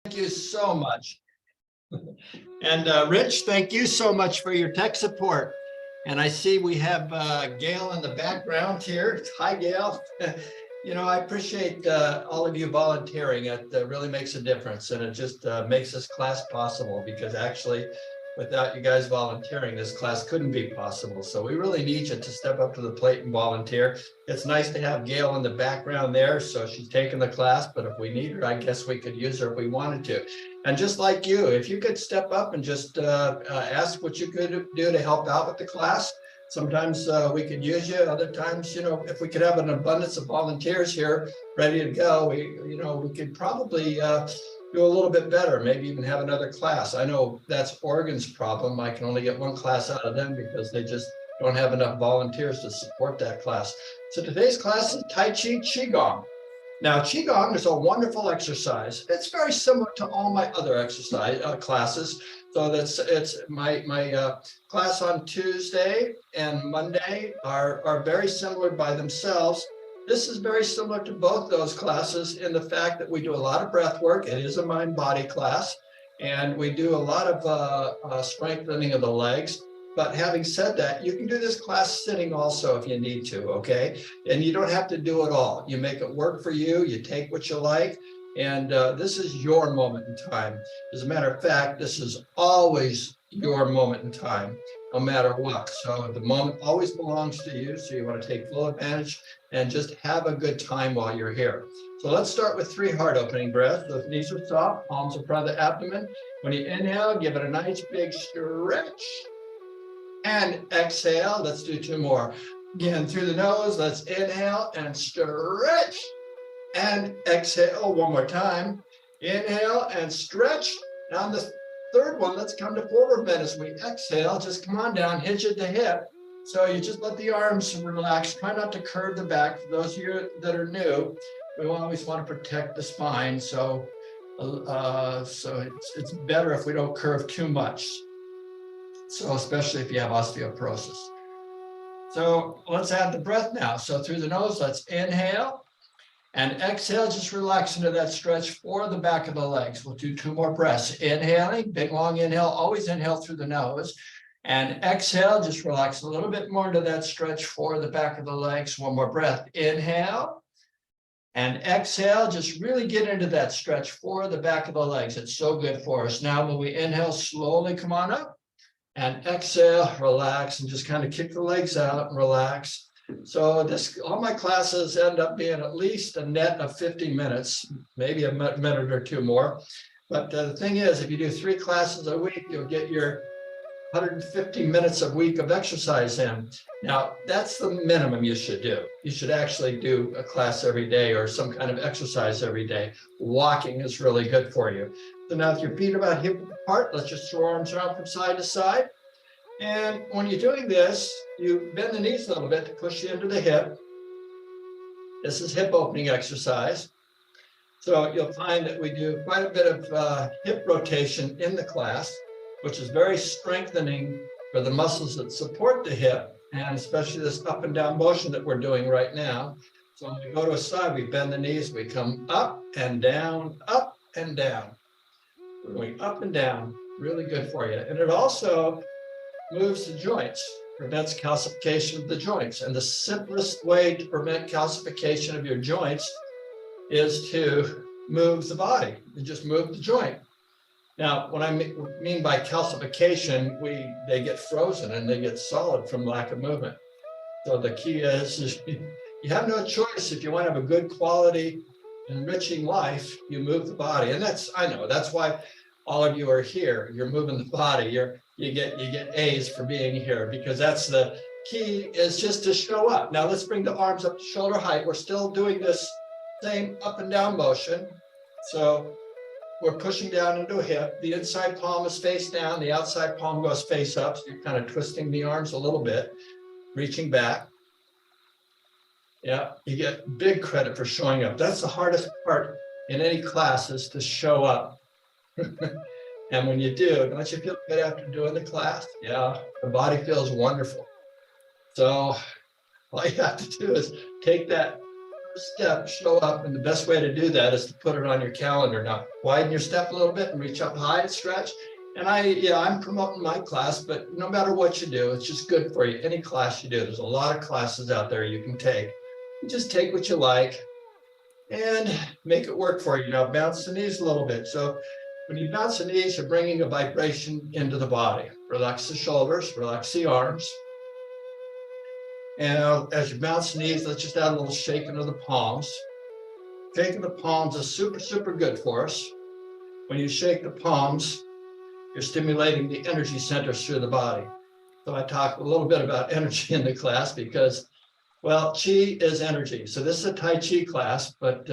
Thank you so much. And Rich, thank you so much for your tech support. And I see we have Gail in the background here. Hi, Gail. You know, I appreciate all of you volunteering. It really makes a difference, and it just makes this class possible, because actually, without you guys volunteering, this class couldn't be possible. So we really need you to step up to the plate and volunteer. It's nice to have Gail in the background there. So she's taking the class, but if we need her, I guess we could use her if we wanted to. And just like you, if you could step up and just ask what you could do to help out with the class. Sometimes we could use you. Other times, you know, if we could have an abundance of volunteers here ready to go, we could probably do a little bit better, maybe even have another class. I know that's Oregon's problem. I can only get one class out of them because they just don't have enough volunteers to support that class. So today's class is Tai Chi Qigong. Now, Qigong is a wonderful exercise. It's very similar to all my other exercise classes. So it's my class on Tuesday and Monday are very similar by themselves. This is very similar to both those classes in the fact that we do a lot of breath work. It is a mind-body class, and we do a lot of strengthening of the legs. But having said that, you can do this class sitting also if you need to, okay? And you don't have to do it all. You make it work for you. You take what you like. And this is your moment in time. As a matter of fact, this is always your moment in time, no matter what. So the moment always belongs to you. So you want to take full advantage and just have a good time while you're here. So let's start with 3 heart opening breaths. Those knees are soft, palms in front of the abdomen. When you inhale, give it a nice big stretch. And exhale. Let's do 2 more. Again, through the nose, let's inhale and stretch. And exhale 1 more time. Inhale and stretch. Now on the 3rd one, let's come to forward bend as we exhale. Just come on down, hinge at the hip. So you just let the arms relax. Try not to curve the back. For those of you that are new, we always want to protect the spine. So it's better if we don't curve too much. So especially if you have osteoporosis. So let's add the breath now. So through the nose, let's inhale and exhale. Just relax into that stretch for the back of the legs. We'll do 2 more breaths. Inhaling, big long inhale, always inhale through the nose. And exhale, just relax a little bit more into that stretch for the back of the legs. 1 more breath. Inhale and exhale. Just really get into that stretch for the back of the legs. It's so good for us. Now when we inhale, slowly come on up. And exhale, relax, and just kind of kick the legs out and relax. So all my classes end up being at least a net of 50 minutes, maybe a minute or 2 more. But the thing is, if you do 3 classes a week, you'll get your 150 minutes a week of exercise in. Now, that's the minimum you should do. You should actually do a class every day or some kind of exercise every day. Walking is really good for you. So now if your feet are about hip apart, let's just throw arms around from side to side. And when you're doing this, you bend the knees a little bit to push you into the hip. This is hip opening exercise. So you'll find that we do quite a bit of hip rotation in the class, which is very strengthening for the muscles that support the hip, and especially this up and down motion that we're doing right now. So when we go to a side, we bend the knees, we come up and down, up and down. We're going up and down, really good for you. And it also moves the joints, prevents calcification of the joints. And the simplest way to prevent calcification of your joints is to move the body. You just move the joint. Now, what I mean by calcification, they get frozen and they get solid from lack of movement. So the key is you have no choice. If you want to have a good quality, enriching life, you move the body. And I know that's why all of you are here. You're moving the body. You get A's for being here, because that's the key, is just to show up. Now let's bring the arms up to shoulder height. We're still doing this same up and down motion. So we're pushing down into a hip. The inside palm is face down. The outside palm goes face up. So you're kind of twisting the arms a little bit, reaching back. Yeah, you get big credit for showing up. That's the hardest part in any class, is to show up. And when you do, don't you feel good after doing the class? Yeah, the body feels wonderful. So all you have to do is take that first step show up, and the best way to do that is to put it on your calendar. Now, widen your step a little bit and reach up high and stretch. And I'm promoting my class, but no matter what you do, it's just good for you. Any class you do, there's a lot of classes out there you can take. You just take what you like and make it work for you. Now, bounce the knees a little bit. So when you bounce the knees, you're bringing a vibration into the body. Relax the shoulders, relax the arms. And as you bounce the knees, let's just add a little shaking of the palms. Shaking the palms is super, super good for us. When you shake the palms, you're stimulating the energy centers through the body. So I talk a little bit about energy in the class because, well, Qi is energy. So this is a Tai Chi class, but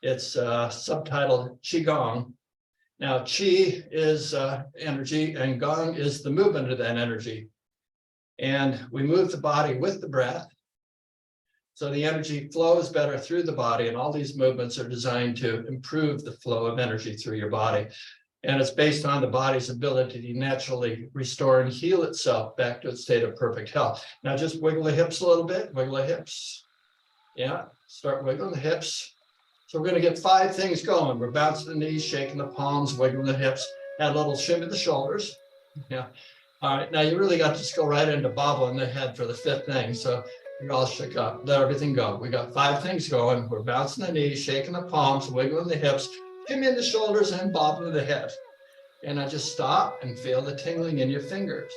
it's subtitled Qigong. Now, Qi is energy and Gong is the movement of that energy. And we move the body with the breath. So the energy flows better through the body, and all these movements are designed to improve the flow of energy through your body. And it's based on the body's ability to naturally restore and heal itself back to its state of perfect health. Now just wiggle the hips a little bit, wiggle the hips. Yeah, start wiggling the hips. So we're gonna get 5 things going. We're bouncing the knees, shaking the palms, wiggling the hips, add a little shimmy the shoulders. Yeah. All right, now you really got to just go right into bobbling the head for the 5th thing. So you're all shook up, let everything go. We got 5 things going. We're bouncing the knees, shaking the palms, wiggling the hips, shimmy the shoulders and bobbling the head. And I just stop and feel the tingling in your fingers.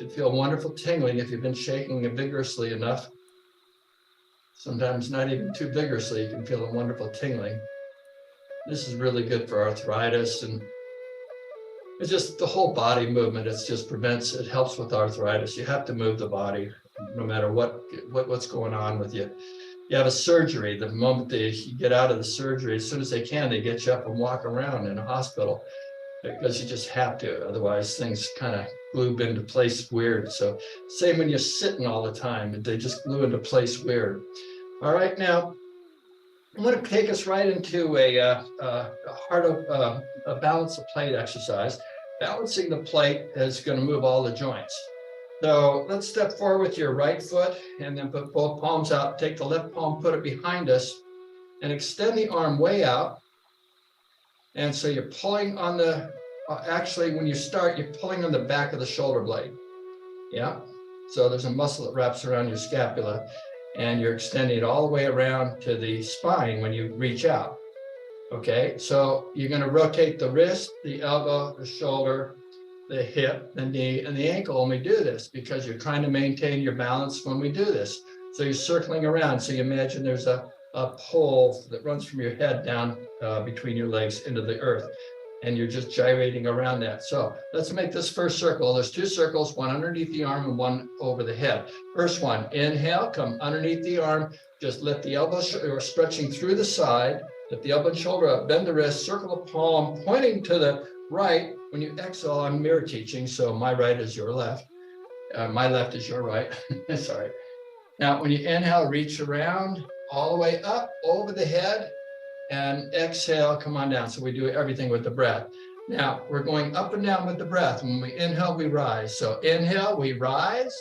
You should feel wonderful tingling if you've been shaking it vigorously enough. Sometimes not even too vigorously, you can feel a wonderful tingling. This is really good for arthritis, and it's just the whole body movement. It helps with arthritis. You have to move the body no matter what's going on with you. You have a surgery, the moment you get out of the surgery, as soon as they can, they get you up and walk around in a hospital because you just have to. Otherwise, things kind of glue into place weird. So same when you're sitting all the time, they just glue into place weird. All right, now I'm going to take us right into a balance the plate exercise. Balancing the plate is going to move all the joints. So let's step forward with your right foot and then put both palms out. Take the left palm, put it behind us, and extend the arm way out. And so you're pulling on the, actually when you start, you're pulling on the back of the shoulder blade. Yeah. So there's a muscle that wraps around your scapula, and you're extending it all the way around to the spine when you reach out. Okay, so you're going to rotate the wrist, the elbow, the shoulder, the hip, the knee, and the ankle when we do this, because you're trying to maintain your balance when we do this. So you're circling around. So you imagine there's a pole that runs from your head down between your legs into the earth, and you're just gyrating around that. So let's make this first circle. There's 2 circles, one underneath the arm and one over the head. First one, inhale, come underneath the arm, just lift the elbow or stretching through the side, lift the elbow and shoulder up, bend the wrist, circle the palm, pointing to the right. When you exhale, I'm mirror teaching, so my right is your left. My left is your right, sorry. Now, when you inhale, reach around all the way up over the head, and exhale, come on down. So we do everything with the breath. Now, we're going up and down with the breath. When we inhale, we rise. So inhale, we rise.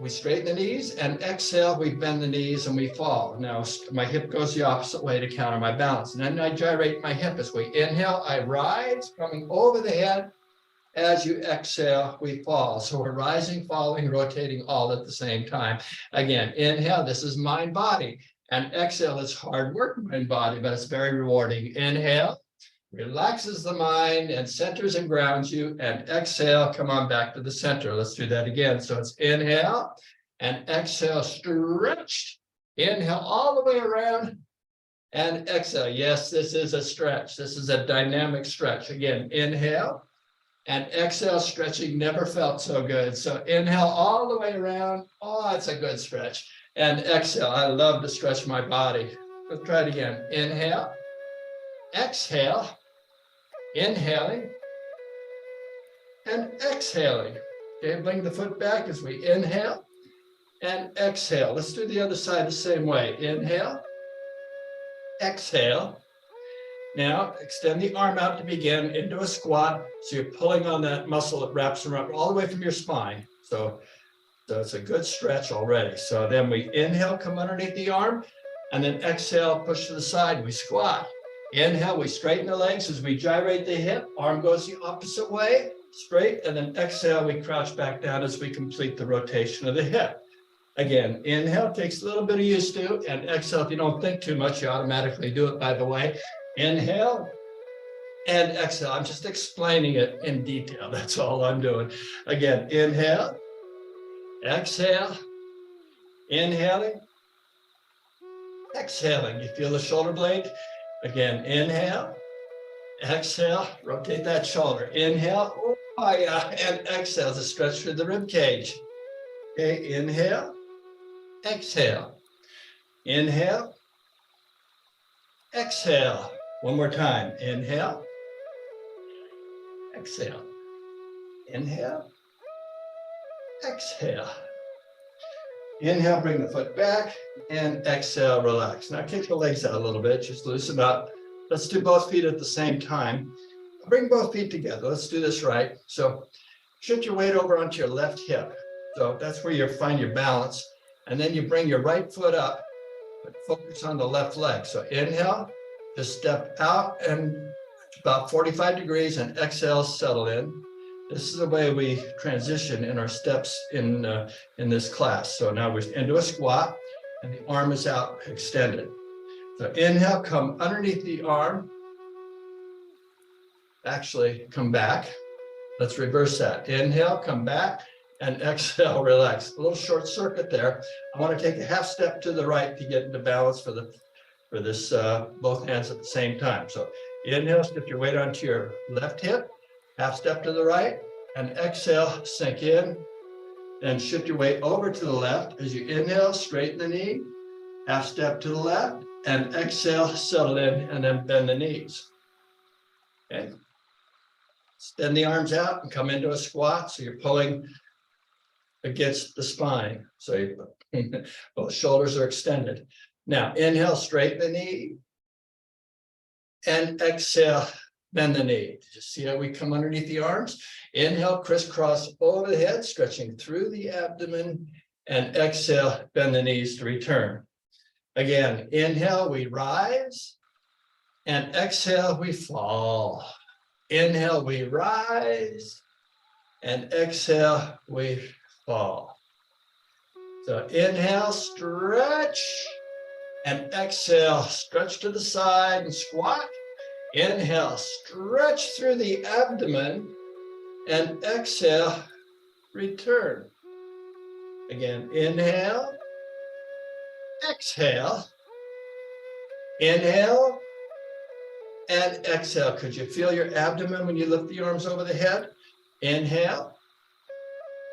We straighten the knees, and exhale, we bend the knees and we fall. Now, my hip goes the opposite way to counter my balance. And then I gyrate my hip as we inhale, I rise, coming over the head. As you exhale, we fall. So we're rising, falling, rotating all at the same time. Again, inhale, this is mind body. And exhale, it's hard work, mind body, but it's very rewarding. Inhale, relaxes the mind and centers and grounds you. And exhale, come on back to the center. Let's do that again. So it's inhale and exhale, stretched. Inhale all the way around and exhale. Yes, this is a stretch. This is a dynamic stretch. Again, inhale and exhale, stretching never felt so good. So inhale all the way around. Oh, it's a good stretch. And exhale. I love to stretch my body. Let's try it again. Inhale, exhale, inhaling, and exhaling. Okay, bring the foot back as we inhale and exhale. Let's do the other side the same way. Inhale, exhale. Now, extend the arm out to begin into a squat. So you're pulling on that muscle that wraps around all the way from your spine. So So it's a good stretch already. So then we inhale, come underneath the arm, and then exhale, push to the side, we squat. Inhale, we straighten the legs as we gyrate the hip, arm goes the opposite way, straight, and then exhale, we crouch back down as we complete the rotation of the hip. Again, inhale, takes a little bit of used to, and exhale, if you don't think too much, you automatically do it, by the way. Inhale and exhale. I'm just explaining it in detail. That's all I'm doing. Again, inhale, exhale, inhaling, exhaling. You feel the shoulder blade? Again, inhale, exhale, rotate that shoulder. Inhale, oh yeah, and exhale to stretch through the rib cage. Okay, inhale, exhale, inhale, exhale. One more time, inhale, exhale, inhale, exhale. Inhale, bring the foot back, and exhale, relax. Now kick the legs out a little bit, just loosen up. Let's do both feet at the same time. Bring both feet together. Let's do this right. So shift your weight over onto your left hip. So that's where you find your balance. And then you bring your right foot up, but focus on the left leg. So inhale, just step out and about 45 degrees, and exhale, settle in. This is the way we transition in our steps in this class. So now we're into a squat, and the arm is out extended. So inhale, come underneath the arm. Actually, come back. Let's reverse that. Inhale, come back, and exhale, relax. A little short circuit there. I want to take a half step to the right to get into balance for this both hands at the same time. So inhale, shift your weight onto your left hip, half step to the right, and exhale, sink in, and shift your weight over to the left. As you inhale, straighten the knee, half step to the left, and exhale, settle in, and then bend the knees. Okay. Extend the arms out and come into a squat. So you're pulling against the spine. So both shoulders are extended. Now, inhale, straighten the knee, and exhale, bend the knee. Just see how we come underneath the arms? Inhale, crisscross over the head, stretching through the abdomen, and exhale, bend the knees to return. Again, inhale, we rise, and exhale, we fall. Inhale, we rise, and exhale, we fall. So inhale, stretch, and exhale, stretch to the side and squat. Inhale, stretch through the abdomen, and exhale, return. Again, inhale, exhale, inhale, and exhale. Could you feel your abdomen when you lift the arms over the head? Inhale,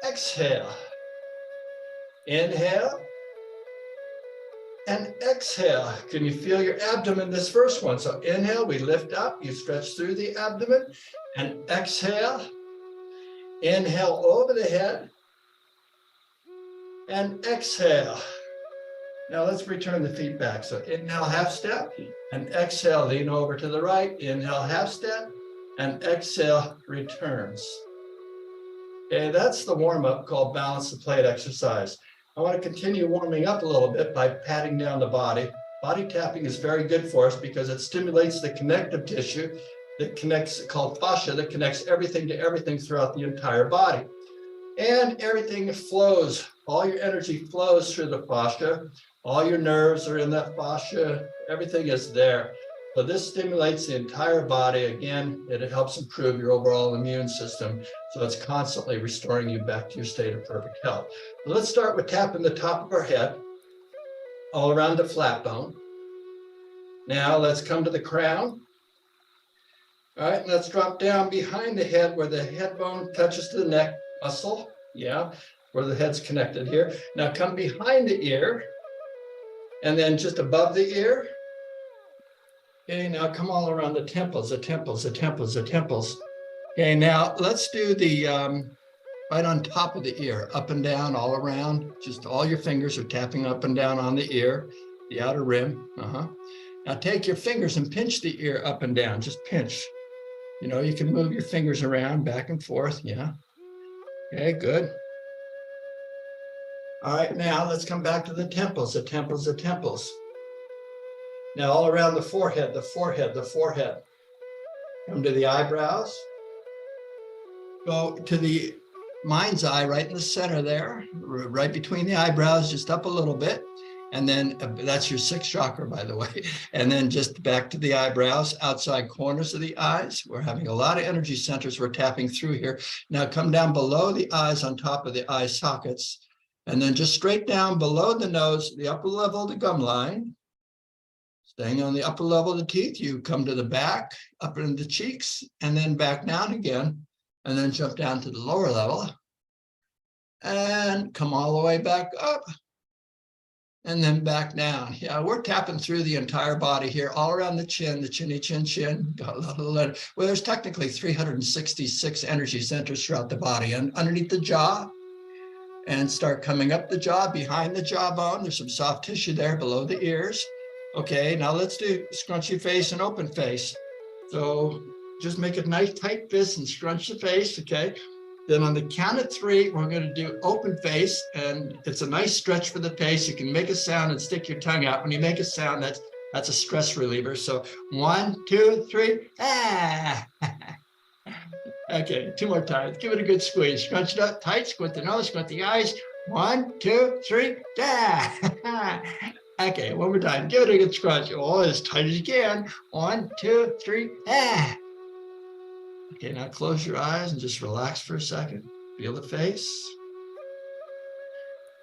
exhale, inhale, and exhale. Can you feel your abdomen, this first one? So inhale, we lift up, you stretch through the abdomen, and exhale, inhale over the head, and exhale. Now let's return the feet back. So inhale, half step, and exhale, lean over to the right. Inhale, half step, and exhale, returns. Okay, that's the warm-up called balance the plate exercise. I want to continue warming up a little bit by patting down the body. Body tapping is very good for us because it stimulates the connective tissue that connects, called fascia, that connects everything to everything throughout the entire body. And everything flows, all your energy flows through the fascia. All your nerves are in that fascia, everything is there. So this stimulates the entire body. Again, it helps improve your overall immune system. So it's constantly restoring you back to your state of perfect health. So let's start with tapping the top of our head, all around the flat bone. Now let's come to the crown. All right, let's drop down behind the head where the head bone touches to the neck muscle. Yeah, where the head's connected here. Now come behind the ear, and then just above the ear. Okay, now come all around the temples, the temples, the temples, the temples. Okay, now let's do the right on top of the ear, up and down, all around. Just all your fingers are tapping up and down on the ear, the outer rim. Now take your fingers and pinch the ear up and down, just pinch. You know, you can move your fingers around back and forth, yeah. Okay, good. All right, now let's come back to the temples, the temples, the temples. Now all around the forehead, the forehead, the forehead. Come to the eyebrows. Go to the mind's eye right in the center there, right between the eyebrows, just up a little bit. And then that's your sixth chakra, by the way. And then just back to the eyebrows, outside corners of the eyes. We're having a lot of energy centers we're tapping through here. Now come down below the eyes on top of the eye sockets. And then just straight down below the nose, the upper level of the gum line. Staying on the upper level of the teeth, you come to the back, up into the cheeks, and then back down again. And then jump down to the lower level. And come all the way back up. And then back down. Yeah, we're tapping through the entire body here, all around the chin, the chinny chin chin. Well, there's technically 366 energy centers throughout the body and underneath the jaw. And start coming up the jaw, behind the jawbone. There's some soft tissue there below the ears. Okay, now let's do scrunchy face and open face. So just make a nice tight fist and scrunch the face, okay? Then on the count of 3, we're going to do open face, and it's a nice stretch for the face. You can make a sound and stick your tongue out. When you make a sound, that's a stress reliever. So 1, 2, 3, ah. Okay, 2 more times. Give it a good squeeze. Scrunch it up tight, squint the nose, squint the eyes. 1, 2, 3, ah. Okay, one more time. Give it a good scrunch. Oh, as tight as you can. 1, 2, 3, ah. Okay, now close your eyes and just relax for a second. Feel the face.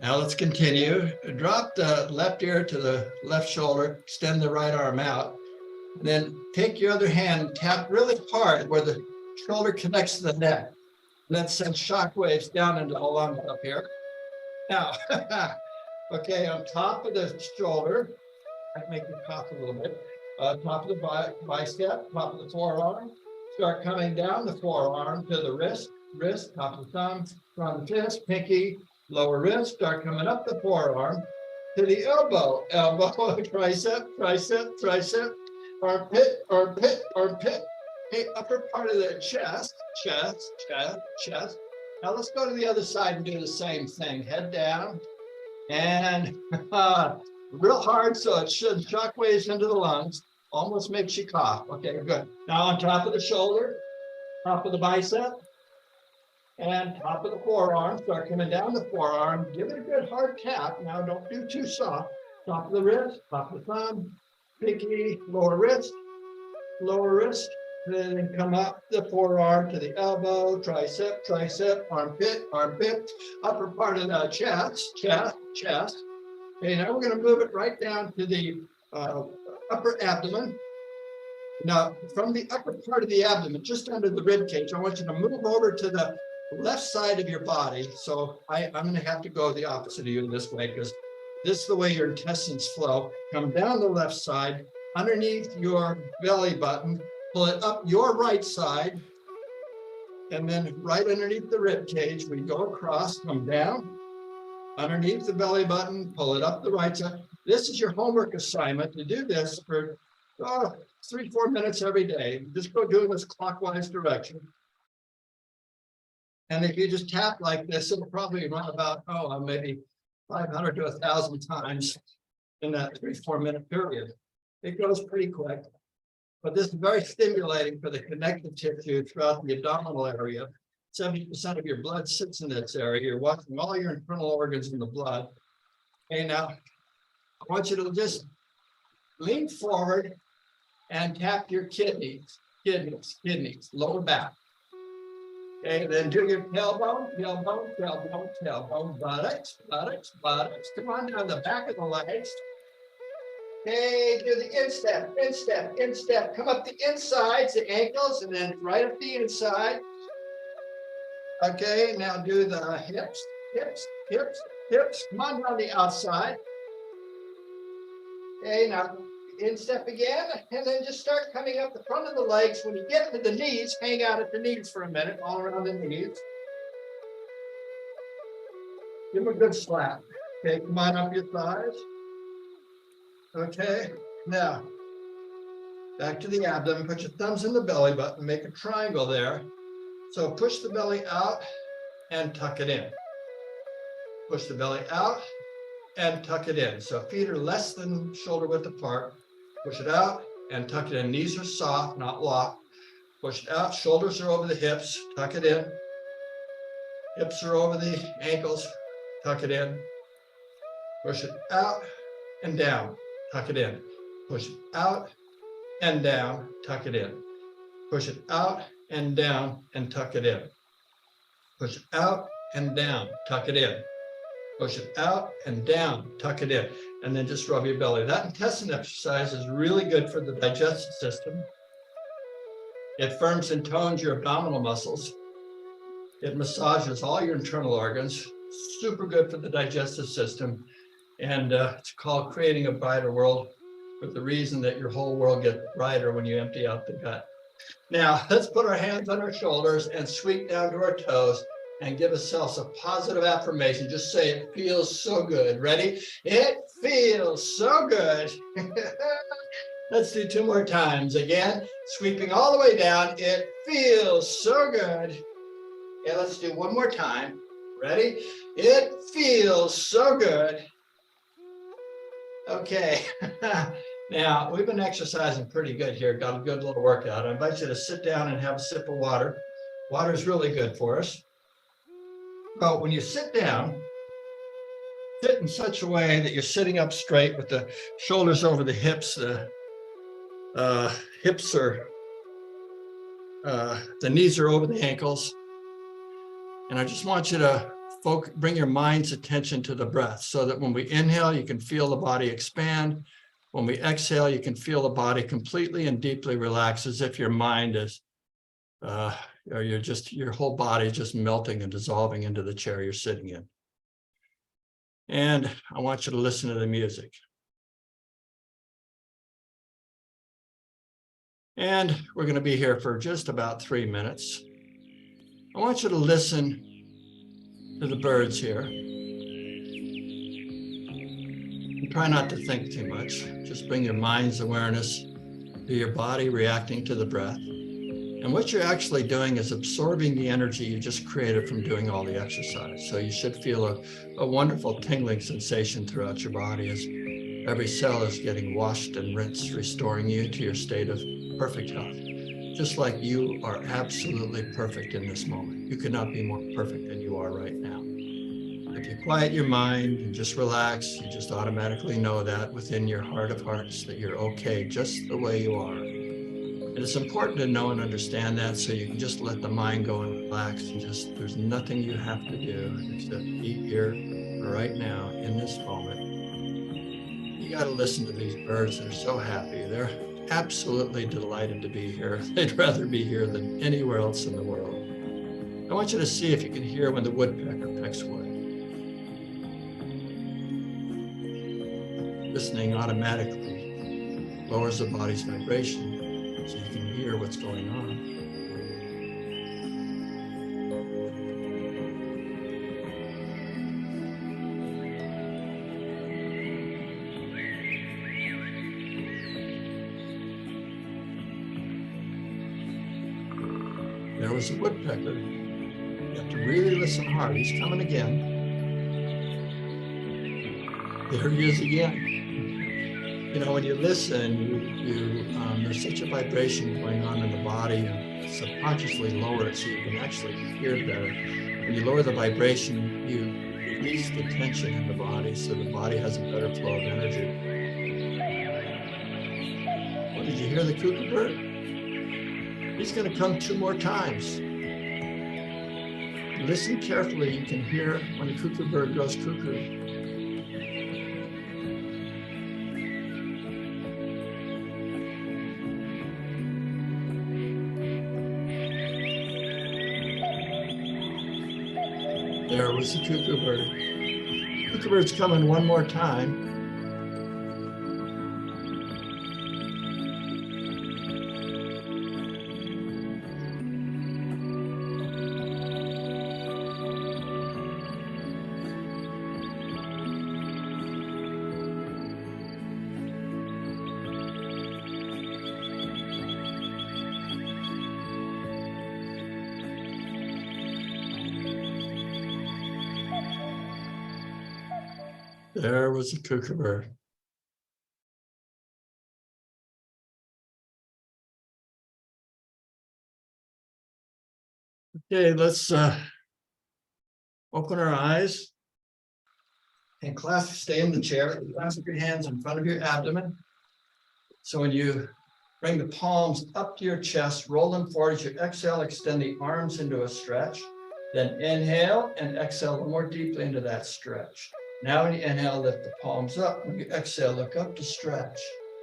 Now let's continue. Drop the left ear to the left shoulder, extend the right arm out. And then take your other hand and tap really hard where the shoulder connects to the neck. And then send shock waves down into the lungs up here. Now, okay, on top of the shoulder, I make you cough a little bit. Top of the bicep, top of the forearm. Start coming down the forearm to the wrist, top of the thumb, front fist, pinky, lower wrist. Start coming up the forearm to the elbow, tricep, armpit, armpit. Hey, upper part of the chest. Now let's go to the other side and do the same thing. Head down and real hard so it should shock waves into the lungs. Almost makes you cough. Okay, good. Now on top of the shoulder, top of the bicep, and top of the forearm. Start coming down the forearm. Give it a good hard tap. Now don't do too soft. Top of the wrist, top of the thumb, pinky, lower wrist, then come up the forearm to the elbow, tricep, armpit, upper part of the chest. Okay, now we're going to move it right down to the upper abdomen. Now, from the upper part of the abdomen, just under the rib cage, I want you to move over to the left side of your body. So I'm going to have to go the opposite of you this way because this is the way your intestines flow. Come down the left side, underneath your belly button, pull it up your right side, and then right underneath the rib cage, we go across, come down, underneath the belly button, pull it up the right side. This is your homework assignment to do this for 3-4 minutes every day. Just go do this clockwise direction. And if you just tap like this, it'll probably run about, maybe 500 to 1,000 times in that 3-4 minute period. It goes pretty quick, but this is very stimulating for the connective tissue throughout the abdominal area. 70% of your blood sits in this area. You're watching all your internal organs in the blood. Okay, now I want you to just lean forward and tap your kidneys, lower back. Okay, then do your tailbone, buttocks. Come on down the back of the legs. Okay, do the instep. Come up the insides, the ankles, and then right up the inside. Okay, now do the hips. Come on down the outside. Okay, now instep again, and then just start coming up the front of the legs. When you get to the knees, hang out at the knees for a minute, all around the knees. Give them a good slap. Okay, come on up your thighs. Okay, now back to the abdomen. Put your thumbs in the belly button, make a triangle there. So push the belly out and tuck it in. Push the belly out and tuck it in. So feet are less than shoulder width apart. Push it out and tuck it in. Knees are soft, not locked. Push it out, shoulders are over the hips, tuck it in. Hips are over the ankles, tuck it in. Push it out and down, tuck it in. Push it out and down, tuck it in. Push it out and down and tuck it in. Push it out and down, tuck it in. Push it out and down, tuck it in, and then just rub your belly. That intestine exercise is really good for the digestive system. It firms and tones your abdominal muscles. It massages all your internal organs. Super good for the digestive system. And it's called Creating a Brighter World, for the reason that your whole world gets brighter when you empty out the gut. Now, let's put our hands on our shoulders and sweep down to our toes and give ourselves a positive affirmation. Just say, it feels so good. Ready? It feels so good. Let's do 2 more times. Again, sweeping all the way down. It feels so good. Okay, let's do 1 more time. Ready? It feels so good. Okay. Now, we've been exercising pretty good here. Got a good little workout. I invite you to sit down and have a sip of water. Water is really good for us. But when you sit down, sit in such a way that you're sitting up straight with the shoulders over the hips. The hips are, the knees are over the ankles. And I just want you to bring your mind's attention to the breath so that when we inhale, you can feel the body expand. When we exhale, you can feel the body completely and deeply relax, as if your mind is, or your whole body is just melting and dissolving into the chair you're sitting in. And I want you to listen to the music. And we're going to be here for just about 3 minutes. I want you to listen to the birds here. And try not to think too much. Just bring your mind's awareness to your body reacting to the breath. And what you're actually doing is absorbing the energy you just created from doing all the exercise. So you should feel a wonderful tingling sensation throughout your body as every cell is getting washed and rinsed, restoring you to your state of perfect health. Just like you are absolutely perfect in this moment. You could not be more perfect than you are right now. If you quiet your mind and just relax, you just automatically know that within your heart of hearts that you're okay just the way you are. And it's important to know and understand that, so you can just let the mind go and relax, and just, there's nothing you have to do except be here right now in this moment. You got to listen to these birds. They're so happy. They're absolutely delighted to be here. They'd rather be here than anywhere else in the world. I want you to see if you can hear when the woodpecker pecks wood. Listening automatically lowers the body's vibration so you can hear what's going on. There was a woodpecker. You have to really listen hard. He's coming again. There he is again. You know, when you listen, there's such a vibration going on in the body, and subconsciously lower it so you can actually hear better. When you lower the vibration, you release the tension in the body so the body has a better flow of energy. Well, did you hear the cuckoo bird? He's going to come 2 more times. Listen carefully. You can hear when the cuckoo bird goes cuckoo. There was the cuckoo bird. Cuckoo bird's coming 1 more time. There was a kookaburra. Okay, let's open our eyes and stay in the chair. Clasp your hands in front of your abdomen. So when you bring the palms up to your chest, roll them forward as you exhale, extend the arms into a stretch. Then inhale and exhale more deeply into that stretch. Now when you inhale, lift the palms up. When you exhale, look up to stretch.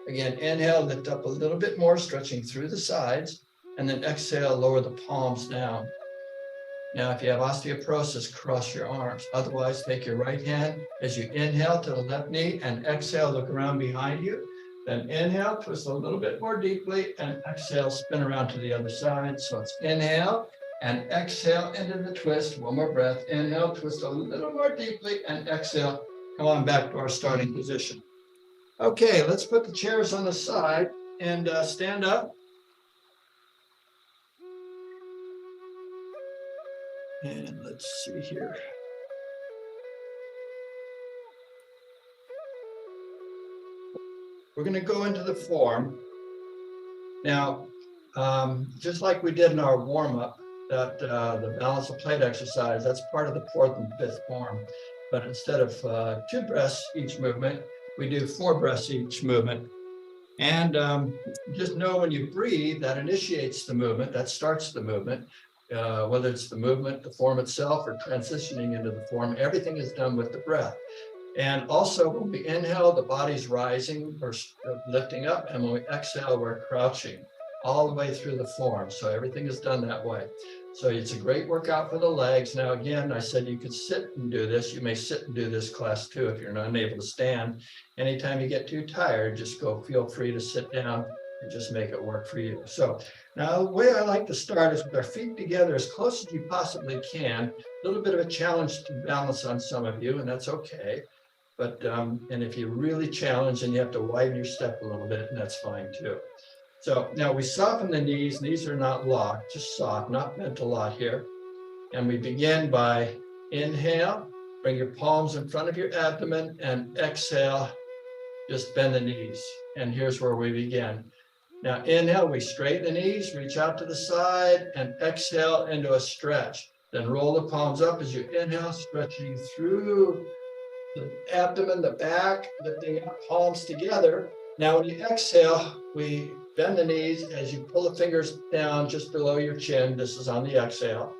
Again, inhale, lift up a little bit more, stretching through the sides. And then exhale, lower the palms down. Now, if you have osteoporosis, cross your arms. Otherwise, take your right hand as you inhale to the left knee and exhale, look around behind you. Then inhale, twist a little bit more deeply and exhale, spin around to the other side. So it's inhale and exhale into the twist. One more breath. Inhale, twist a little more deeply and exhale. Come on back to our starting position. Okay, let's put the chairs on the side and stand up. And let's see here. We're going to go into the form. Now, just like we did in our warm-up, that the balance of plate exercise, that's part of the 4th and 5th form. But instead of 2 breaths each movement, we do 4 breaths each movement. And just know when you breathe, that initiates the movement, that starts the movement. Whether it's the movement, the form itself, or transitioning into the form, everything is done with the breath. And also when we inhale, the body's rising or lifting up, and when we exhale, we're crouching all the way through the form. So everything is done that way. So it's a great workout for the legs. Now, again, I said you could sit and do this. You may sit and do this class too if you're not unable to stand. Anytime you get too tired, just feel free to sit down and just make it work for you. So now the way I like to start is with our feet together as close as you possibly can. A little bit of a challenge to balance on some of you, and that's okay. But, and if you're really challenged and you have to widen your step a little bit, and that's fine too. So now we soften the knees. Knees are not locked, just soft, not bent a lot here. And we begin by inhale, bring your palms in front of your abdomen, and exhale, just bend the knees. And here's where we begin. Now inhale, we straighten the knees, reach out to the side, and exhale into a stretch. Then roll the palms up as you inhale, stretching through the abdomen, the back, lifting up, palms together. Now when you exhale, we bend the knees as you pull the fingers down just below your chin. This is on the exhale.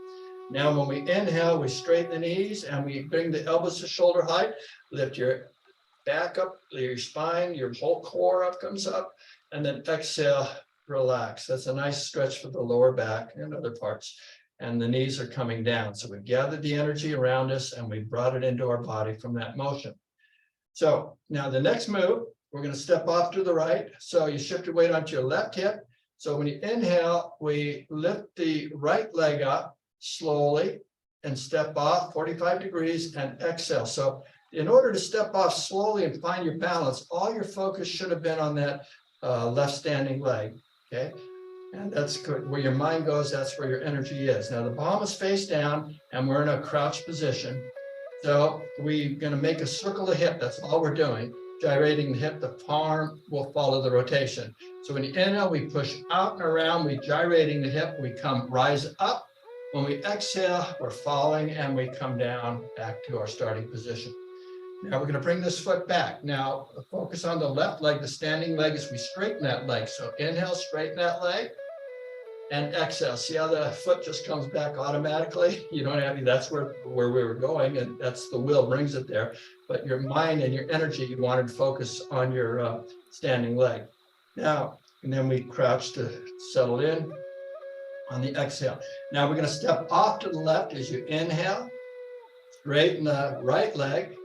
Now when we inhale, we straighten the knees and we bring the elbows to shoulder height, lift your back up, your spine, your whole core up comes up, and then exhale, relax. That's a nice stretch for the lower back and other parts. And the knees are coming down. So we've gathered the energy around us and we brought it into our body from that motion. So now the next move, we're going to step off to the right. So you shift your weight onto your left hip. So when you inhale, we lift the right leg up slowly and step off 45 degrees and exhale. So in order to step off slowly and find your balance, all your focus should have been on that left standing leg, okay? And that's good. Where your mind goes, that's where your energy is. Now the palm is face down and we're in a crouch position. So we're going to make a circle of hip. That's all we're doing. Gyrating the hip, the palm will follow the rotation. So when you inhale, we push out and around, we gyrating the hip, we rise up. When we exhale, we're falling and we come down back to our starting position. Now we're going to bring this foot back. Now focus on the left leg, the standing leg, as we straighten that leg. So inhale, straighten that leg. And exhale. See how the foot just comes back automatically? You don't have, that's where we were going, and that's the will brings it there. But your mind and your energy, you wanted to focus on your standing leg. Now, and then we crouch to settle in on the exhale. Now we're going to step off to the left as you inhale, straighten the right leg,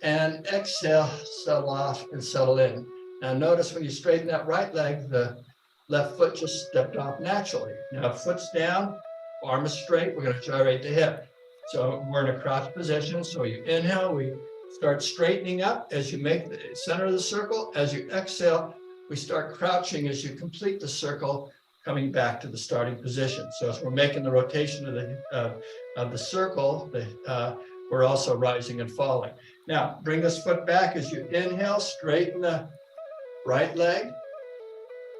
and exhale, settle off and settle in. Now notice when you straighten that right leg, the left foot just stepped off naturally. Now foot's down, arm is straight, we're going to gyrate the hip. So we're in a crouch position. So you inhale, we start straightening up as you make the center of the circle. As you exhale, we start crouching as you complete the circle, coming back to the starting position. So as we're making the rotation of the circle, we're also rising and falling. Now, bring this foot back as you inhale, straighten the right leg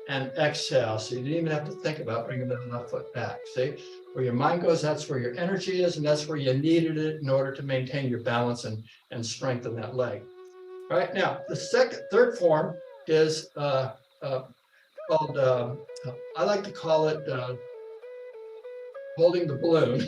and exhale. So you didn't even have to think about bringing the left foot back. See, where your mind goes, that's where your energy is, and that's where you needed it in order to maintain your balance and strengthen that leg. All right, now the third form is called, I like to call it holding the balloon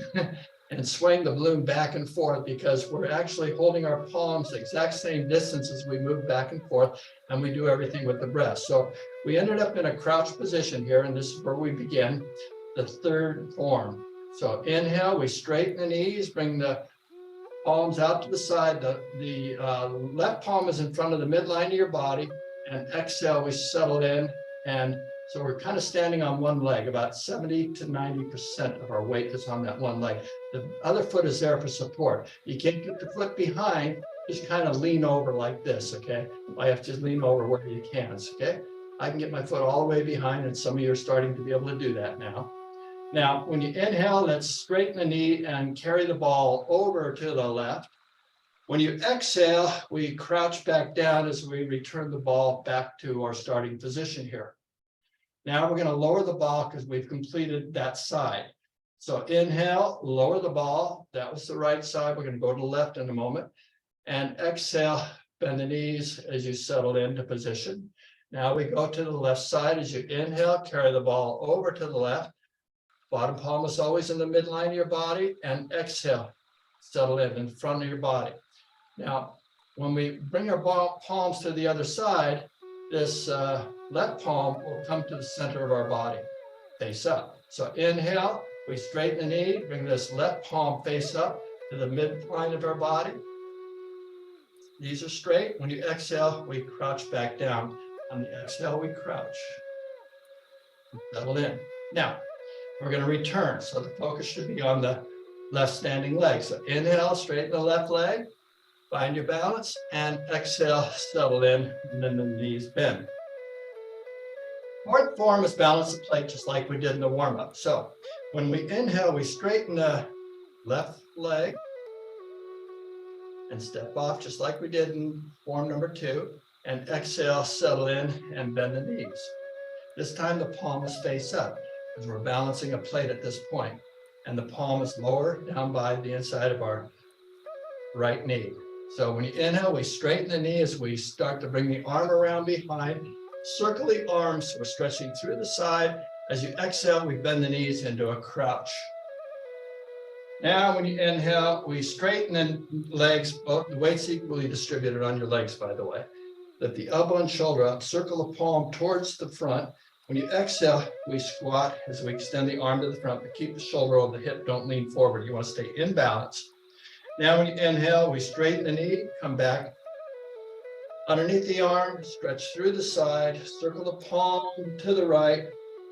and swaying the balloon back and forth, because we're actually holding our palms the exact same distance as we move back and forth, and we do everything with the breath. So we ended up in a crouch position here, and this is where we begin the third form. So inhale, we straighten the knees, bring the palms out to the side. The left palm is in front of the midline of your body, and exhale, we settle in. And so we're kind of standing on one leg. About 70 to 90% of our weight is on that one leg. The other foot is there for support. You can't get the foot behind, just kind of lean over like this, okay? I have to just lean over where you can, okay? I can get my foot all the way behind, and some of you are starting to be able to do that now. Now, when you inhale, let's straighten the knee and carry the ball over to the left. When you exhale, we crouch back down as we return the ball back to our starting position here. Now we're going to lower the ball because we've completed that side. So inhale, lower the ball. That was the right side. We're going to go to the left in a moment. And exhale, bend the knees as you settle into position. Now we go to the left side. As you inhale, carry the ball over to the left. Bottom palm is always in the midline of your body. And exhale, settle in front of your body. Now, when we bring our palms to the other side, this left palm will come to the center of our body, face up. So inhale, we straighten the knee, bring this left palm face up to the midline of our body. Knees are straight. When you exhale, we crouch back down. On the exhale, we crouch. Settle in. Now, we're going to return. So the focus should be on the left standing leg. So inhale, straighten the left leg. Find your balance, and exhale, settle in, and then the knees bend. Fourth form is balance the plate, just like we did in the warm-up. So when we inhale, we straighten the left leg and step off, just like we did in form number 2, and exhale, settle in, and bend the knees. This time the palm is face up, because we're balancing a plate at this point, and the palm is lower down by the inside of our right knee. So when you inhale, we straighten the knee as we start to bring the arm around behind. Circle the arms, so we're stretching through the side. As you exhale, we bend the knees into a crouch. Now, when you inhale, we straighten the legs, both the weight's equally distributed on your legs, by the way. Lift the elbow and shoulder up, circle the palm towards the front. When you exhale, we squat as we extend the arm to the front, but keep the shoulder over the hip, don't lean forward. You want to stay in balance. Now, when you inhale, we straighten the knee, come back underneath the arm, stretch through the side, circle the palm to the right,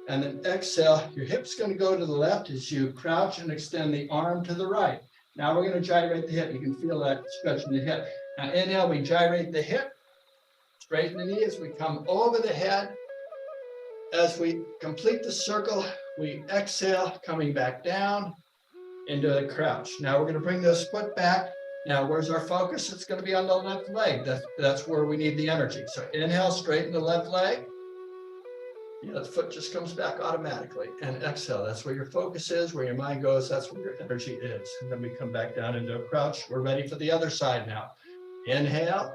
and then exhale. Your hip's going to go to the left as you crouch and extend the arm to the right. Now we're going to gyrate the hip. You can feel that stretch in the hip. Now inhale, we gyrate the hip, straighten the knee as we come over the head. As we complete the circle, we exhale, coming back down into the crouch. Now we're going to bring this foot back. Now, where's our focus? It's going to be on the left leg. That's where we need the energy. So inhale, straighten the left leg. The foot just comes back automatically. And exhale, that's where your focus is, where your mind goes, that's where your energy is. And then we come back down into a crouch. We're ready for the other side now. Inhale.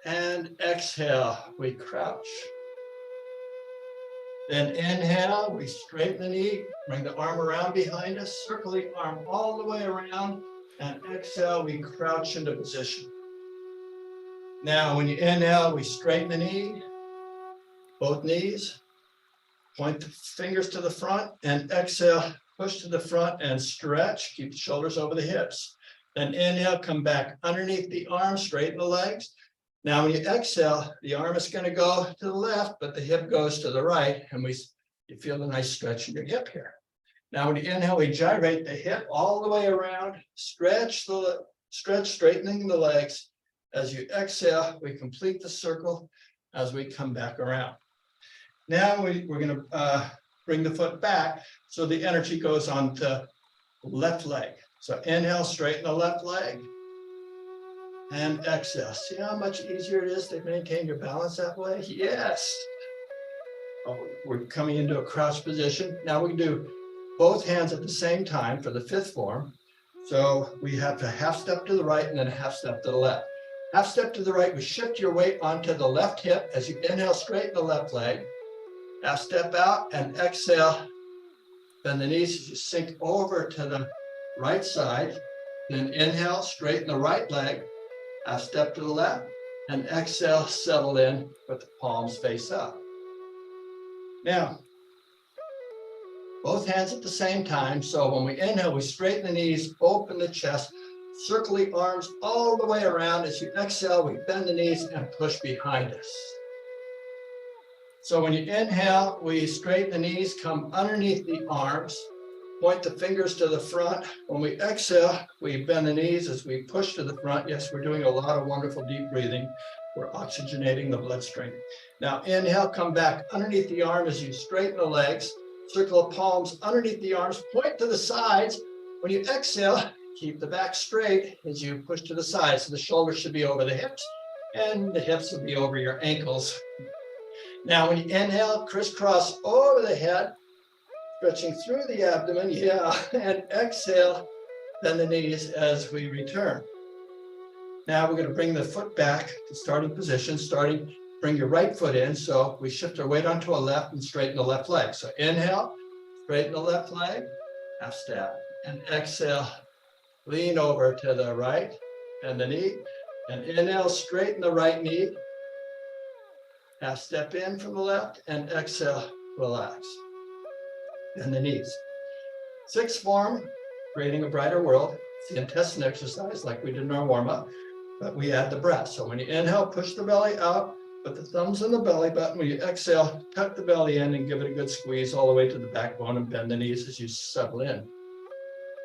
And exhale, we crouch. Then inhale, we straighten the knee, bring the arm around behind us, circle the arm all the way around, and exhale, we crouch into position. Now, when you inhale, we straighten the knee, both knees, point the fingers to the front, and exhale, push to the front and stretch, keep the shoulders over the hips. Then inhale, come back underneath the arm, straighten the legs. Now, when you exhale, the arm is going to go to the left, but the hip goes to the right, and you feel a nice stretch in your hip here. Now, when you inhale, we gyrate the hip all the way around, stretch, straightening the legs. As you exhale, we complete the circle as we come back around. Now, we're going to bring the foot back so the energy goes on the left leg. So inhale, straighten the left leg. And exhale. See how much easier it is to maintain your balance that way? Yes. Oh, we're coming into a crouch position. Now we can do both hands at the same time for the fifth form. So we have a half step to the right and then a half step to the left. Half step to the right, we shift your weight onto the left hip as you inhale, straighten the left leg. Half step out and exhale. Bend the knees as you sink over to the right side. Then inhale, straighten the right leg. Half step to the left. And exhale, settle in with the palms face up. Now, both hands at the same time. So when we inhale, we straighten the knees, open the chest, circle the arms all the way around. As you exhale, we bend the knees and push behind us. So when you inhale, we straighten the knees, come underneath the arms, point the fingers to the front. When we exhale, we bend the knees as we push to the front. Yes, we're doing a lot of wonderful deep breathing. We're oxygenating the bloodstream. Now inhale, come back underneath the arm as you straighten the legs, circle the palms underneath the arms, point to the sides. When you exhale, keep the back straight as you push to the sides. So the shoulders should be over the hips and the hips will be over your ankles. Now, when you inhale, crisscross over the head, stretching through the abdomen, and exhale, bend the knees as we return. Now, we're going to bring the foot back to starting position, bring your right foot in. So we shift our weight onto a left and straighten the left leg. So inhale, straighten the left leg, half step, and exhale, lean over to the right, bend the knee, and inhale, straighten the right knee. Half step in from the left and exhale, relax. And the knees. Sixth form, creating a brighter world. It's the intestine exercise like we did in our warm-up, but we add the breath. So when you inhale, push the belly out, put the thumbs in the belly button. When you exhale, tuck the belly in and give it a good squeeze all the way to the backbone and bend the knees as you settle in.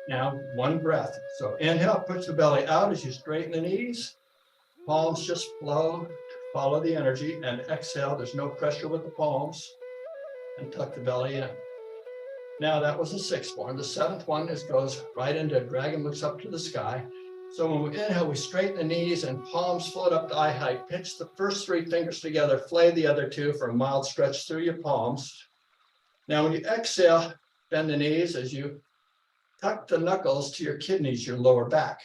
Now, one breath. So inhale, push the belly out as you straighten the knees. Palms just flow. Follow the energy, and exhale. There's no pressure with the palms, and tuck the belly in. Now that was the sixth one. The seventh one goes right into dragon looks up to the sky. So when we inhale, we straighten the knees and palms float up to eye height. Pinch the first three fingers together, flay the other two for a mild stretch through your palms. Now when you exhale, bend the knees as you tuck the knuckles to your kidneys, your lower back.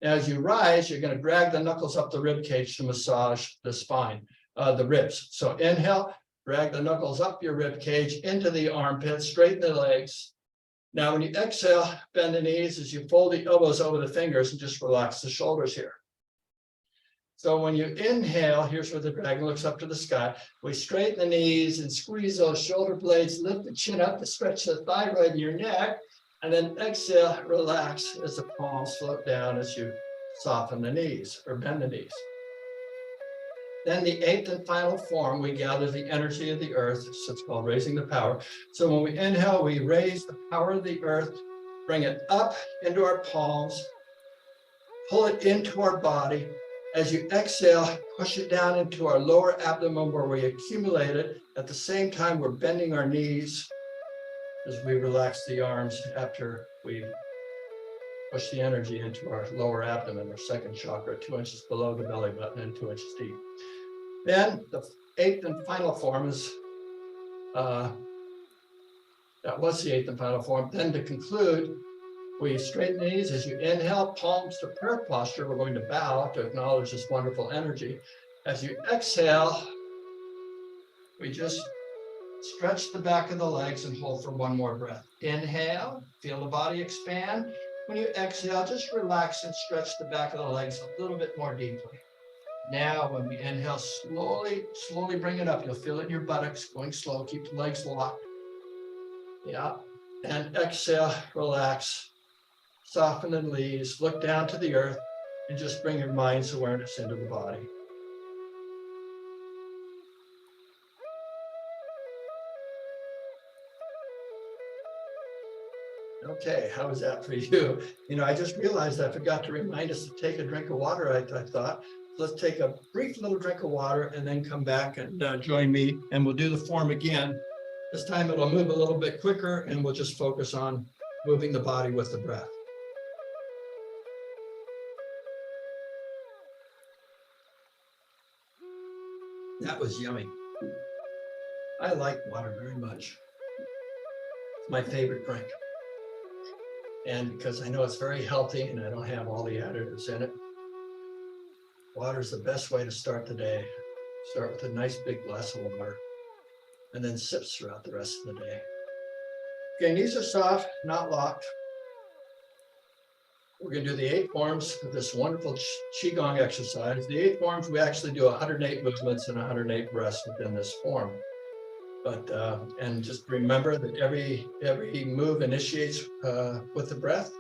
As you rise, you're going to drag the knuckles up the rib cage to massage the spine, the ribs. So inhale, drag the knuckles up your rib cage into the armpits, straighten the legs. Now, when you exhale, bend the knees as you fold the elbows over the fingers and just relax the shoulders here. So when you inhale, here's where the dragon looks up to the sky. We straighten the knees and squeeze those shoulder blades, lift the chin up to stretch the thyroid in your neck. And then exhale, relax as the palms float down as you soften the knees or bend the knees. Then the eighth and final form, we gather the energy of the earth. So it's called raising the power. So when we inhale, we raise the power of the earth, bring it up into our palms, pull it into our body. As you exhale, push it down into our lower abdomen where we accumulate it. At the same time, we're bending our knees as we relax the arms after we push the energy into our lower abdomen, our second chakra, 2 inches below the belly button and 2 inches deep. Then the eighth and final form is, that was the eighth and final form. Then to conclude, we straighten the knees as you inhale, palms to prayer posture. We're going to bow to acknowledge this wonderful energy. As you exhale, we just stretch the back of the legs and hold for one more breath. Inhale, feel the body expand. When you exhale, just relax and stretch the back of the legs a little bit more deeply. Now, when we inhale, slowly bring it up. You'll feel it in your buttocks, going slow. Keep the legs locked. Yeah. And exhale, relax. Soften the knees, look down to the earth, and just bring your mind's awareness into the body. Okay, how was that for you? You know, I just realized I forgot to remind us to take a drink of water, I thought. Let's take a brief little drink of water and then come back and join me, and we'll do the form again. This time it'll move a little bit quicker, and we'll just focus on moving the body with the breath. That was yummy. I like water very much. It's my favorite drink. And because I know it's very healthy and I don't have all the additives in it, water is the best way to start the day. Start with a nice big glass of water and then sips throughout the rest of the day. Okay, knees are soft, not locked. We're going to do the 8 forms of this wonderful Qigong exercise. The 8 forms, we actually do 108 movements and 108 breaths within this form. But, and just remember that every move initiates with the breath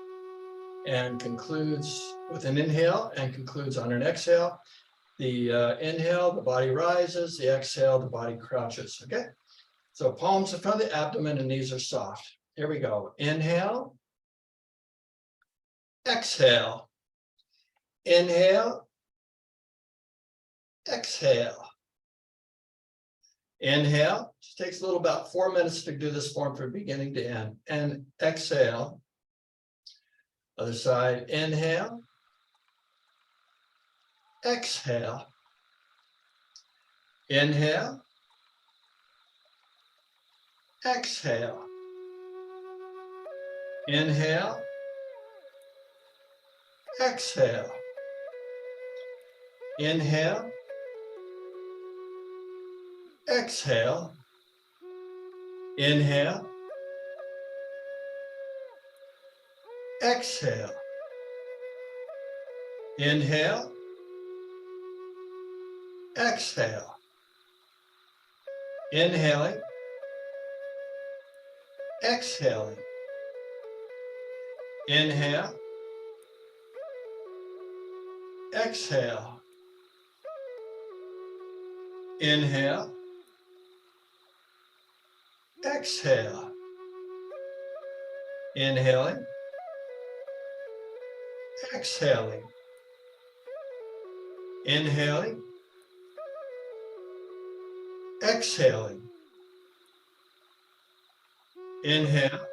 and concludes with an inhale and concludes on an exhale. The inhale, the body rises, the exhale, the body crouches, okay? So palms in front of the abdomen and knees are soft. Here we go. Inhale, exhale, inhale, exhale. Inhale, just takes a little, about 4 minutes to do this form from beginning to end. And exhale. Other side, inhale, exhale, inhale, exhale, inhale, exhale, inhale, exhale, inhale, exhale, inhale, exhale, inhaling, exhaling, inhale, exhale, inhale, exhale, inhaling, exhaling, inhaling, exhaling, inhale,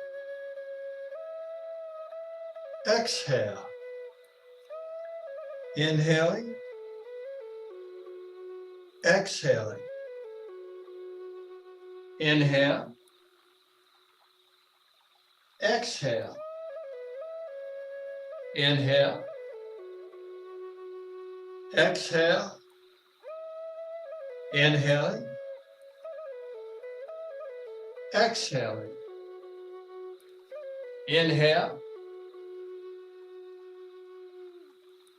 exhale, inhaling, exhaling, inhale, exhale, inhale, exhale, inhaling, exhaling, inhale,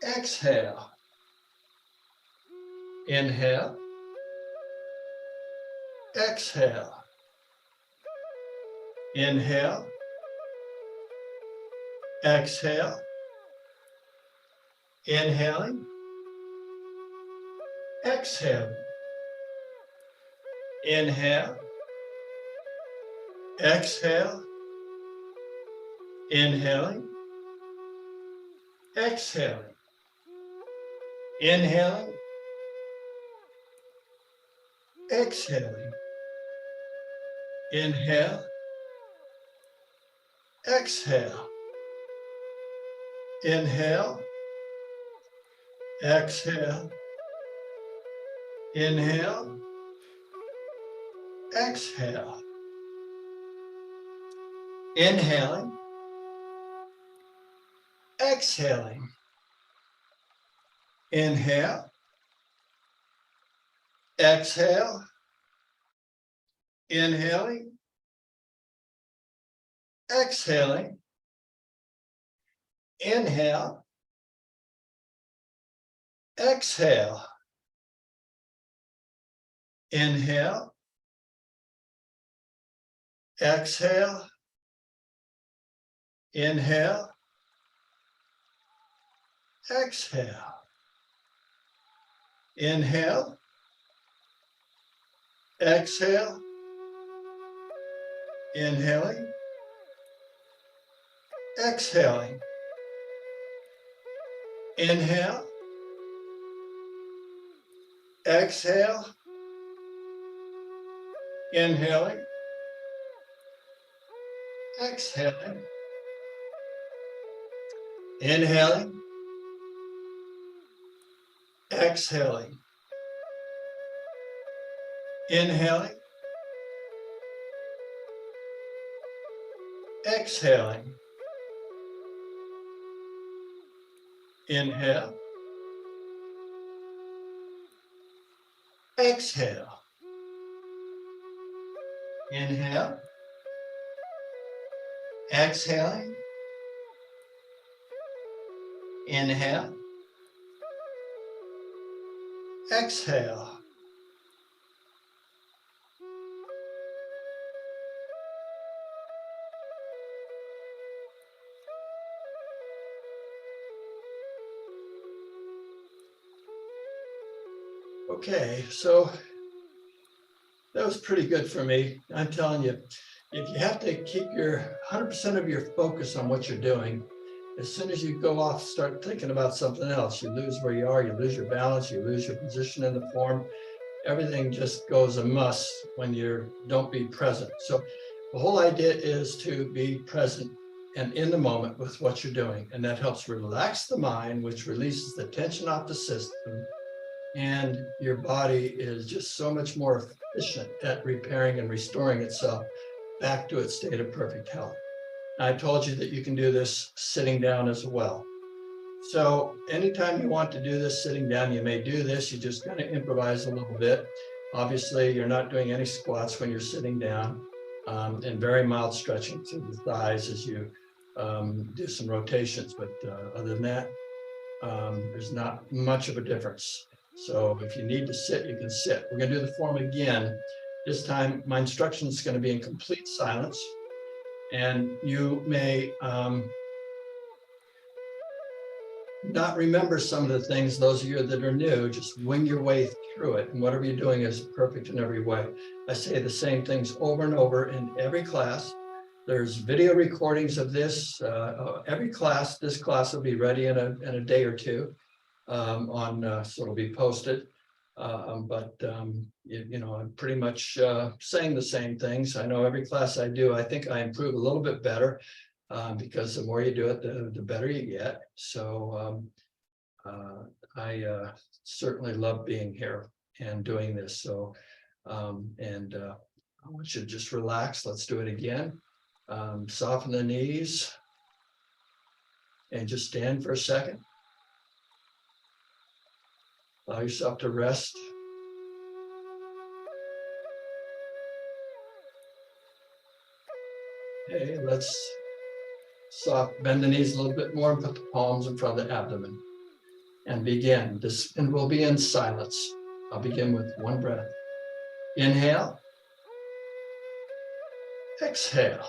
exhale, inhale, exhale, inhale, exhale, inhaling, exhaling, inhale, exhale, inhaling, exhaling, inhaling, exhaling, inhale, exhale, inhale, exhale, inhale, exhale, inhaling, exhaling, inhale, exhale, inhaling, exhaling, inhale, exhale, inhale, exhale, inhale, exhale, inhale, exhale, inhaling, exhaling, inhale, exhale, inhaling, exhaling, inhaling, exhaling, Inhaling, exhaling. Inhale, exhale. Inhale, exhaling. Inhale, exhale. Okay, so that was pretty good for me. I'm telling you, if you have to keep your 100% of your focus on what you're doing, as soon as you go off, start thinking about something else, you lose where you are, you lose your balance, you lose your position in the form. Everything just goes amiss when you don't be present. So the whole idea is to be present and in the moment with what you're doing. And that helps relax the mind, which releases the tension off the system. And your body is just so much more efficient at repairing and restoring itself back to its state of perfect health. I told you that you can do this sitting down as well. So anytime you want to do this sitting down, you may do this. You just kind of improvise a little bit. Obviously, you're not doing any squats when you're sitting down, and very mild stretching to the thighs as you do some rotations. But other than that, there's not much of a difference. So if you need to sit, you can sit. We're going to do the form again. This time, my instruction is going to be in complete silence. And you may not remember some of the things, those of you that are new, just wing your way through it. And whatever you're doing is perfect in every way. I say the same things over and over in every class. There's video recordings of this. Every class, this class will be ready in a day or two. So it'll be posted. You know, I'm pretty much saying the same things. I know every class I do, I think I improve a little bit better because the more you do it, the better you get. So I certainly love being here and doing this. So, I want you to just relax. Let's do it again. Soften the knees and just stand for a second. Allow yourself to rest. Okay, let's bend the knees a little bit more and put the palms in front of the abdomen and begin. And we'll be in silence. I'll begin with one breath. Inhale. Exhale.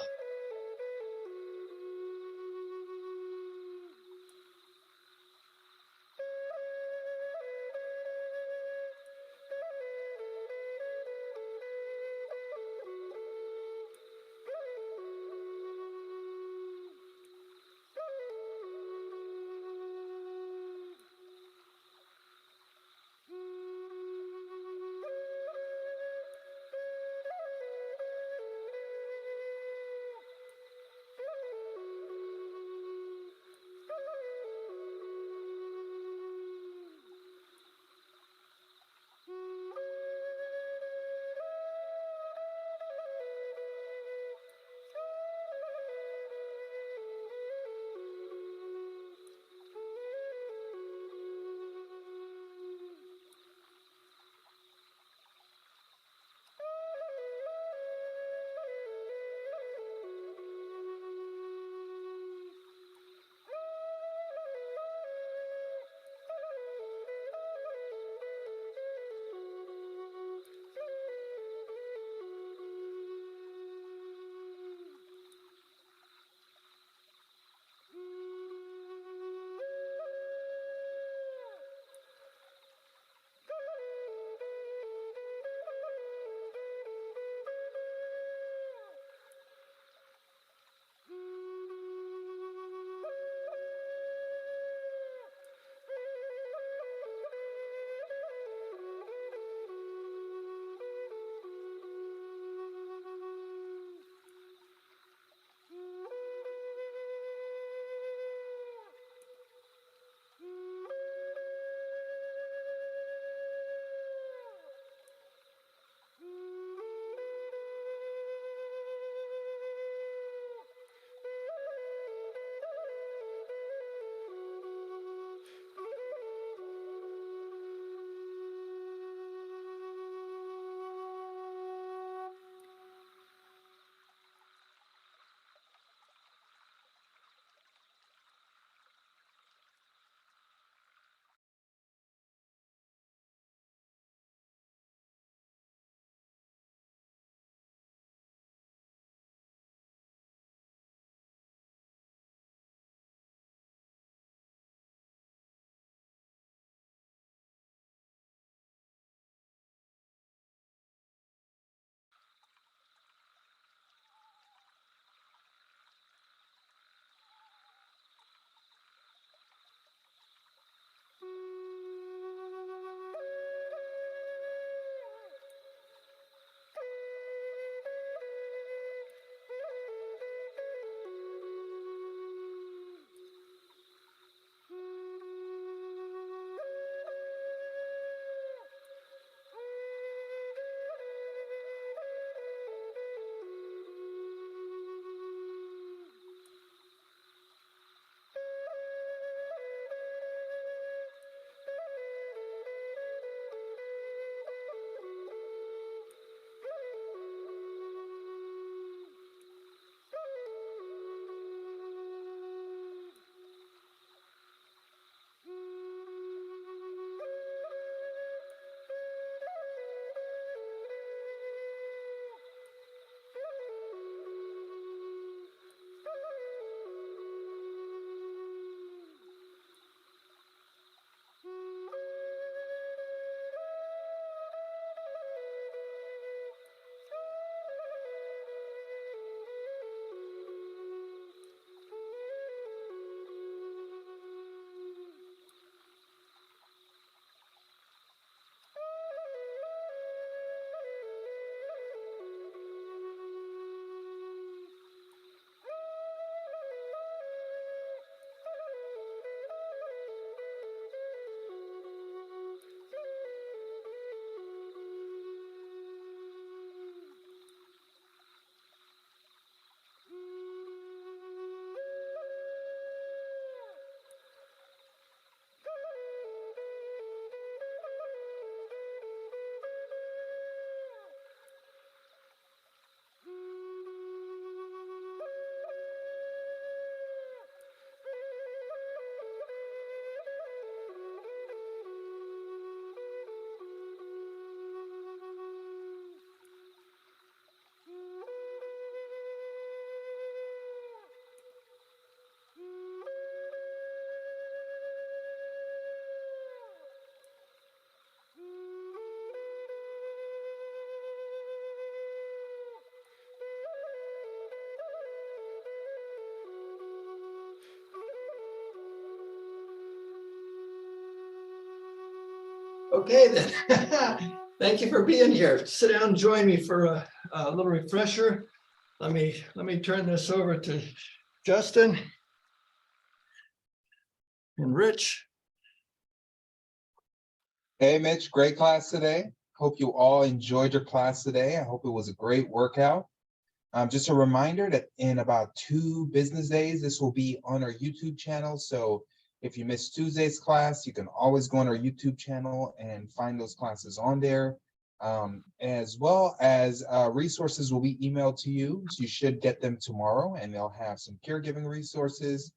Okay, then. Thank you for being here. Sit down and join me for a little refresher. Let me turn this over to Justin and Rich. Hey, Mitch, great class today. Hope you all enjoyed your class today. I hope it was a great workout. Just a reminder that in about 2 business days, this will be on our YouTube channel. So if you missed Tuesday's class, you can always go on our YouTube channel and find those classes on there. As well as resources will be emailed to you. So you should get them tomorrow, and they'll have some caregiving resources,